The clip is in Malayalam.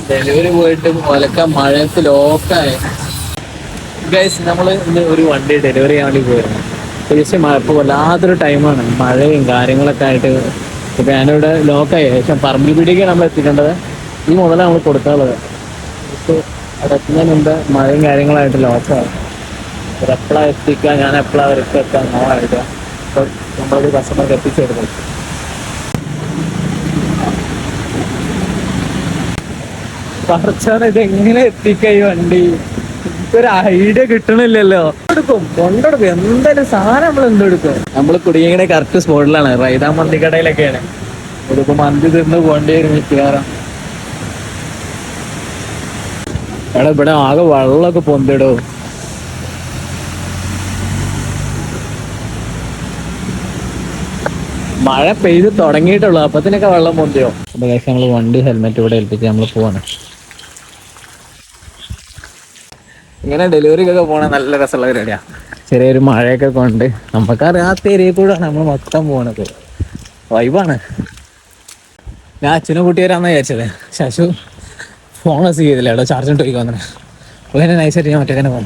ഡെലിവറി പോയിട്ട് ഒലക്ക മഴയത്ത് ലോക്കായ ഗൈസ്. നമ്മൾ ഇന്ന് ഒരു വണ്ടി ഡെലിവറി ചെയ്യാൻ വേണ്ടി പോയിരുന്നു. തിരിച്ച് മഴ ഇപ്പോൾ വല്ലാത്തൊരു ടൈമാണ്, മഴയും കാര്യങ്ങളൊക്കെ ആയിട്ട്. ഇപ്പം ഞാനിവിടെ ലോക്കായി. പക്ഷെ പറമ്പിൽ പിടിക്ക് നമ്മൾ എത്തിക്കേണ്ടത് ഈ മുതലാണ് നമ്മൾ കൊടുക്കാനുള്ളത്. ഇപ്പോൾ അവിടെ എത്തുന്നതിന് മുമ്പ് മഴയും കാര്യങ്ങളായിട്ട് ലോക്കായി. എപ്പോഴാണ് എത്തിക്കുക, ഞാൻ എപ്പോഴാണ് അവർക്ക് എത്താൻ നോക്കായിട്ട് ഇപ്പോൾ നമ്മളൊരു കസ്റ്റമർക്ക് എത്തിച്ചു കൊടുക്കും. പറച്ചാണ് ഇതെങ്ങനെ എത്തിക്കുക ഈ വണ്ടി, ഒരു ഐഡിയ കിട്ടണില്ലല്ലോ. കൊണ്ടെടുക്കും എന്തായാലും സാധനം നമ്മൾ എന്തെടുക്കും. നമ്മൾ കുടുങ്ങിയ കറക്റ്റ് സ്പോട്ടിലാണ്, റൈതാ മന്തി കടയിലൊക്കെയാണ്. ഇതിപ്പോ മന്തി തിന്ന് പോകേണ്ടി വരും മിക്കവാറും. എടാ ഇവിടെ ആകെ വെള്ളമൊക്കെ പൊന്തിടോ. മഴ പെയ്ത് തുടങ്ങിയിട്ടുള്ളൂ, അപ്പത്തിനൊക്കെ വെള്ളം പൊന്തിയോ. അപ്പൊ കഴിച്ച് നമ്മള് വണ്ടി ഹെൽമെറ്റ് ഇവിടെ ഏൽപ്പിച്ച് നമ്മൾ പോവാണ്. ഇങ്ങനെ ഡെലിവറിക്കൊക്കെ പോണ നല്ല രസമുള്ള പരിപാടിയാ. ചെറിയൊരു മഴയൊക്കെ കൊണ്ട് നമുക്കറിയാത്ത ഏരിയയിൽ കൂടെയാണ് നമ്മൾ മൊത്തം പോണത്. വൈബാണ്. ഞാൻ അച്ഛനും കൂട്ടി വരാമെന്ന് വിചാരിച്ചത്. ശശു ഫോൺ ചെയ്തില്ല, ചാർജ് ഇട്ട് പോയിക്കോന്നെ. അപ്പോൾ നൈസായിട്ട് ഞാൻ ഒറ്റക്കന്നെ പോകണം.